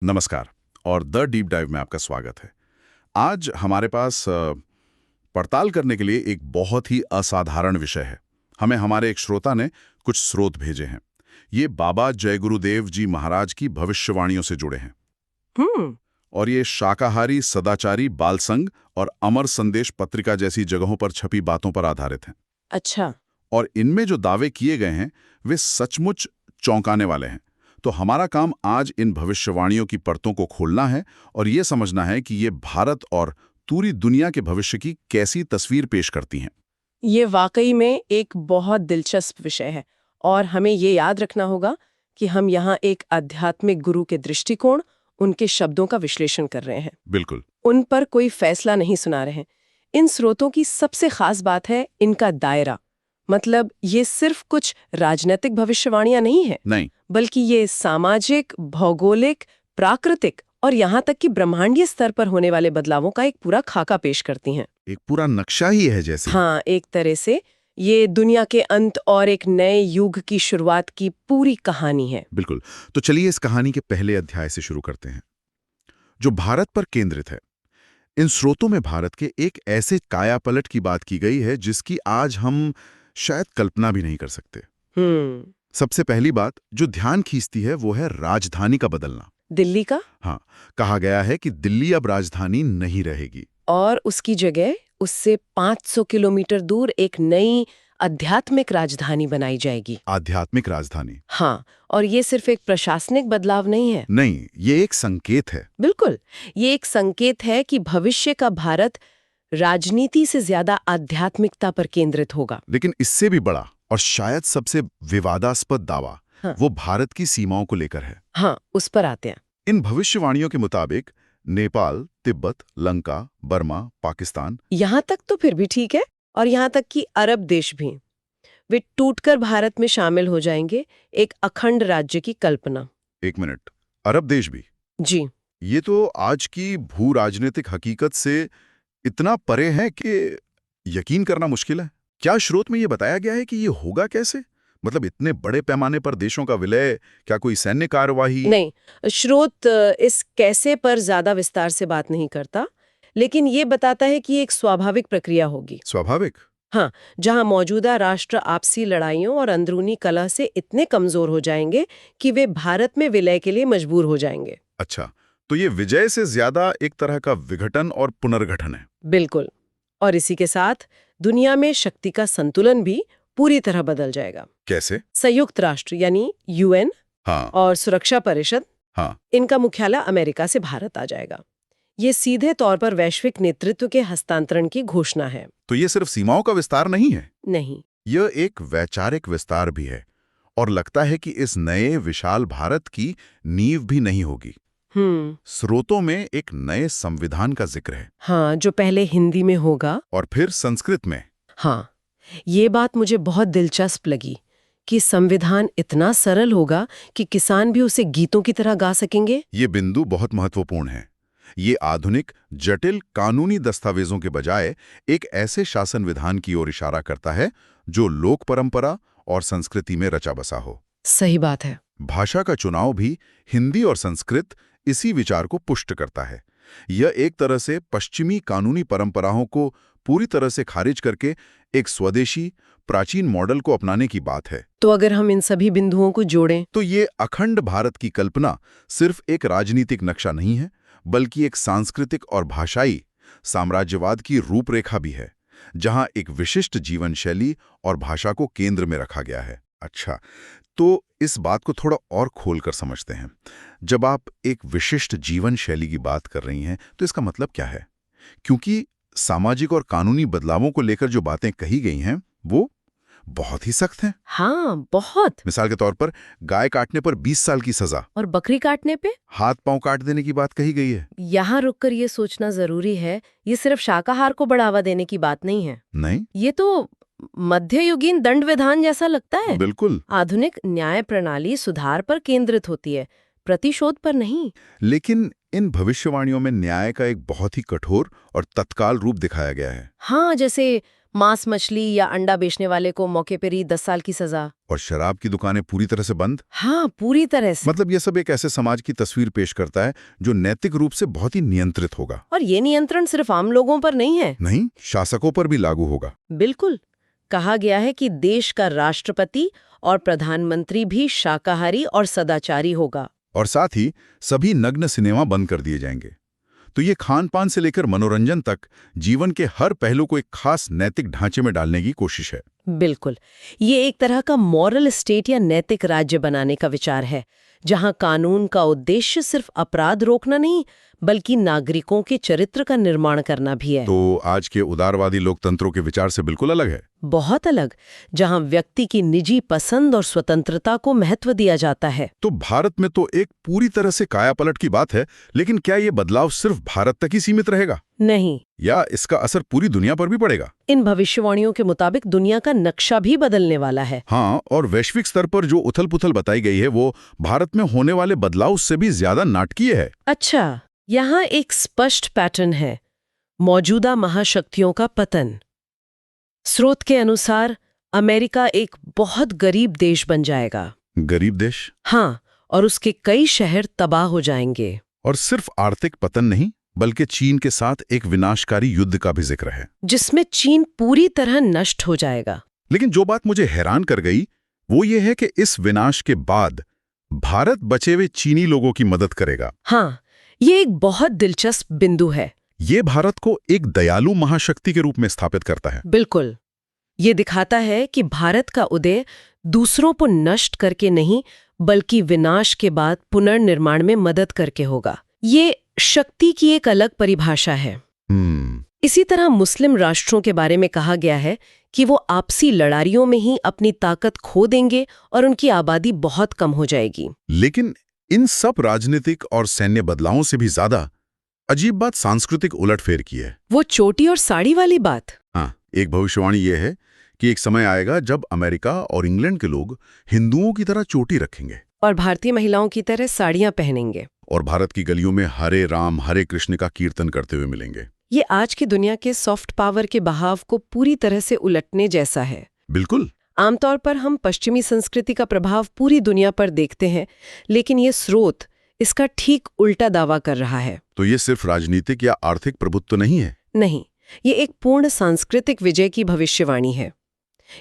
नमस्कार और the deep dive में आपका स्वागत है। आज हमारे पास पड़ताल करने के लिए एक बहुत ही असाधारण विषय है। हमें हमारे एक श्रोता ने कुछ स्रोत भेजे हैं। ये बाबा जय गुरुदेव जी महाराज की भविष्यवाणियों से जुड़े हैं हम्म। और ये शाकाहारी सदाचारी बाल संघ और अमर संदेश पत्रिका जैसी जगहों पर छपी बातों पर आधारित हैं। अच्छा। और इनमें जो दावे किए गए हैं वे सचमुच चौंकाने वाले हैं। तो हमारा काम आज इन भविष्यवाणियों की परतों को खोलना है और ये समझना है कि ये भारत और पूरी दुनिया के भविष्य की कैसी तस्वीर पेश करती हैं। ये वाकई में एक बहुत दिलचस्प विषय है और हमें ये याद रखना होगा कि हम यहाँ एक आध्यात्मिक गुरु के दृष्टिकोण, उनके शब्दों का विश्लेषण कर रहे हैं। बिल्कुल। उन पर कोई फैसला नहीं सुना रहे हैं। इन स्रोतों की सबसे खास बात है इनका दायरा। मतलब ये सिर्फ कुछ राजनीतिक भविष्यवाणियां नहीं है, नहीं। बल्कि ये सामाजिक, भौगोलिक, प्राकृतिक और यहाँ तक कि ब्रह्मांडीय स्तर पर होने वाले बदलावों का एक पूरा खाका पेश करती हैं। एक पूरा नक्शा ही है जैसे। हाँ, एक तरह से ये दुनिया के अंत और एक नए युग की शुरुआत की पूरी कहानी है। बिल्कुल। तो चलिए इस कहानी के पहले अध्याय से शुरू करते हैं, जो भारत पर केंद्रित है। इन स्रोतों में भारत के एक ऐसे कायापलट की बात की गई है जिसकी आज हम शायद कल्पना भी नहीं कर सकते। हम्म। सबसे पहली बात जो ध्यान खींचती है वो है राजधानी का बदलना। दिल्ली का? हाँ, कहा गया है कि दिल्ली अब राजधानी नहीं रहेगी। और उसकी जगह उससे 500 किलोमीटर दूर एक नई आध्यात्मिक राजधानी बनाई जाएगी। आध्यात्मिक राजधानी? हाँ, और ये सिर्फ एक प्रशासनिक बदलाव नहीं है। नहीं, ये एक संकेत है। बिल्कुल, ये एक संकेत है कि भविष्य का भारत राजनीति से ज्यादा आध्यात्मिकता पर केंद्रित होगा। लेकिन इससे भी बड़ा और शायद सबसे विवादास्पद दावा हाँ। वो भारत की सीमाओं को लेकर है। हाँ, उस पर आते हैं। इन भविष्यवाणियों के मुताबिक नेपाल, तिब्बत, लंका, बर्मा, पाकिस्तान, यहाँ तक तो फिर भी ठीक है, और यहाँ तक कि अरब देश भी, वे टूटकर भारत में शामिल हो जाएंगे, एक अखंड राज्य की कल्पना। एक मिनट, अरब देश भी? जी। ये तो आज की भू राजनीतिक हकीकत से इतना परे है कि यकीन करना मुश्किल है। क्या स्रोत में ये बताया गया है कि ये होगा कैसे? मतलब इतने बड़े पैमाने पर देशों का विलय, क्या कोई सैन्य कार्यवाही? नहीं, स्रोत इस कैसे पर ज्यादा विस्तार से बात नहीं करता, लेकिन ये बताता है कि एक स्वाभाविक प्रक्रिया होगी। स्वाभाविक? हाँ, जहां मौजूदा राष्ट्र आपसी लड़ाइयों और अंदरूनी कलह से इतने कमजोर हो जाएंगे कि वे भारत में विलय के लिए मजबूर हो जाएंगे। अच्छा, तो ये विजय से ज्यादा एक तरह का विघटन और पुनर्गठन है। बिल्कुल। और इसी के साथ दुनिया में शक्ति का संतुलन भी पूरी तरह बदल जाएगा। कैसे? संयुक्त राष्ट्र यानी यूएन हाँ। और सुरक्षा परिषद, हाँ। इनका मुख्यालय अमेरिका से भारत आ जाएगा। ये सीधे तौर पर वैश्विक नेतृत्व के हस्तांतरण की घोषणा है। तो ये सिर्फ सीमाओं का विस्तार नहीं है? नहीं, यह एक वैचारिक विस्तार भी है और लगता है कि इस नए विशाल भारत की नींव भी नहीं होगी। स्रोतों में एक नए संविधान का जिक्र है। हाँ, जो पहले हिंदी में होगा और फिर संस्कृत में। हाँ, ये बात मुझे बहुत दिलचस्प लगी कि संविधान इतना सरल होगा कि किसान भी उसे गीतों की तरह गा सकेंगे। ये बिंदु बहुत महत्वपूर्ण है। ये आधुनिक जटिल कानूनी दस्तावेजों के बजाय एक ऐसे शासन विधान की ओर इशारा करता है जो लोक परंपरा और संस्कृति में रचा बसा हो। सही बात है। भाषा का चुनाव भी हिंदी और संस्कृत इसी विचार को पुष्ट करता है। यह एक तरह से पश्चिमी कानूनी परंपराओं को पूरी तरह से खारिज करके एक स्वदेशी प्राचीन मॉडल को अपनाने की बात है। तो अगर हम इन सभी बिंदुओं को जोड़ें तो ये अखंड भारत की कल्पना सिर्फ एक राजनीतिक नक्शा नहीं है, बल्कि एक सांस्कृतिक और भाषाई साम्राज्यवाद की रूपरेखा भी है, जहां एक विशिष्ट जीवन शैली और भाषा को केंद्र में रखा गया है। अच्छा, तो इस बात को थोड़ा और खोलकर समझते हैं। जब आप एक विशिष्ट जीवन शैली की बात कर रही हैं, तो इसका मतलब क्या है? क्योंकि सामाजिक और कानूनी बदलावों को लेकर जो बातें कही गई हैं, वो बहुत ही सख्त हैं। हाँ, बहुत। मिसाल के तौर पर गाय काटने पर 20 साल की सजा और बकरी काटने पे हाथ पांव काट देने की बात कही गई है। यहाँ रुककर ये सोचना जरूरी है, ये सिर्फ शाकाहार को बढ़ावा देने की बात नहीं है। नहीं, ये तो मध्ययुगीन दंड विधान जैसा लगता है। बिल्कुल। आधुनिक न्याय प्रणाली सुधार पर केंद्रित होती है, प्रतिशोध पर नहीं। लेकिन इन भविष्यवाणियों में न्याय का एक बहुत ही कठोर और तत्काल रूप दिखाया गया है। हाँ, जैसे मांस मछली या अंडा बेचने वाले को मौके पर ही 10 साल की सजा। और शराब की दुकानें पूरी तरह से बंद। हाँ, पूरी तरह से। मतलब ये सब एक ऐसे समाज की तस्वीर पेश करता है जो नैतिक रूप से बहुत ही नियंत्रित होगा। और ये नियंत्रण सिर्फ आम लोगों पर नहीं है। नहीं, शासकों पर भी लागू होगा। बिल्कुल। कहा गया है कि देश का राष्ट्रपति और प्रधानमंत्री भी शाकाहारी और सदाचारी होगा। और साथ ही सभी नग्न सिनेमा बंद कर दिए जाएंगे। तो ये खान पान से लेकर मनोरंजन तक जीवन के हर पहलू को एक खास नैतिक ढांचे में डालने की कोशिश है। बिल्कुल। ये एक तरह का मॉरल स्टेट या नैतिक राज्य बनाने का विचार है, जहां कानून का उद्देश्य सिर्फ अपराध रोकना नहीं, बल्कि नागरिकों के चरित्र का निर्माण करना भी है। तो आज के उदारवादी लोकतंत्रों के विचार से बिल्कुल अलग है। बहुत अलग, जहां व्यक्ति की निजी पसंद और स्वतंत्रता को महत्व दिया जाता है। तो भारत में तो एक पूरी तरह से कायापलट की बात है, लेकिन क्या ये बदलाव सिर्फ भारत तक ही सीमित रहेगा? नहीं, या इसका असर पूरी दुनिया पर भी पड़ेगा? इन भविष्यवाणियों के मुताबिक दुनिया का नक्शा भी बदलने वाला है। हाँ, और वैश्विक स्तर पर जो उथल-पुथल बताई गई है वो भारत में होने वाले बदलाव से भी ज्यादा नाटकीय है। अच्छा, यहाँ एक स्पष्ट पैटर्न है, मौजूदा महाशक्तियों का पतन। स्रोत के अनुसार अमेरिका एक बहुत गरीब देश बन जाएगा। गरीब देश? हाँ, और उसके कई शहर तबाह हो जाएंगे। और सिर्फ आर्थिक पतन नहीं, बल्कि चीन के साथ एक विनाशकारी युद्ध का भी जिक्र है, जिसमें चीन पूरी तरह नष्ट हो जाएगा। लेकिन जो बात मुझे हैरान कर गई वो ये है कि इस विनाश के बाद भारत बचे हुए चीनी लोगों की मदद करेगा। हाँ, ये एक बहुत दिलचस्प बिंदु है। ये भारत को एक दयालु महाशक्ति के रूप में स्थापित करता है। बिल्कुल। ये दिखाता है कि भारत का उदय दूसरों को नष्ट करके नहीं, बल्कि विनाश के बाद पुनर्निर्माण में मदद करके होगा। ये शक्ति की एक अलग परिभाषा है। इसी तरह मुस्लिम राष्ट्रों के बारे में कहा गया है कि वो आपसी लड़ाइयों में ही अपनी ताकत खो देंगे और उनकी आबादी बहुत कम हो जाएगी। लेकिन इन सब राजनीतिक और सैन्य बदलावों से भी ज्यादा अजीब बात सांस्कृतिक उलटफेर की है। वो चोटी और साड़ी वाली बात। हाँ, एक भविष्यवाणी ये है कि एक समय आएगा जब अमेरिका और इंग्लैंड के लोग हिंदुओं की तरह चोटी रखेंगे और भारतीय महिलाओं की तरह साड़ियां पहनेंगे, और भारत की गलियों में हरे राम हरे कृष्ण का कीर्तन करते हुए मिलेंगे। ये आज की दुनिया के सॉफ्ट पावर के बहाव को पूरी तरह से उलटने जैसा है। बिल्कुल। आमतौर पर हम पश्चिमी संस्कृति का प्रभाव पूरी दुनिया पर देखते हैं, लेकिन ये स्रोत इसका ठीक उल्टा दावा कर रहा है। तो ये सिर्फ राजनीतिक या आर्थिक प्रभुत्व नहीं है? नहीं, ये एक पूर्ण सांस्कृतिक विजय की भविष्यवाणी है।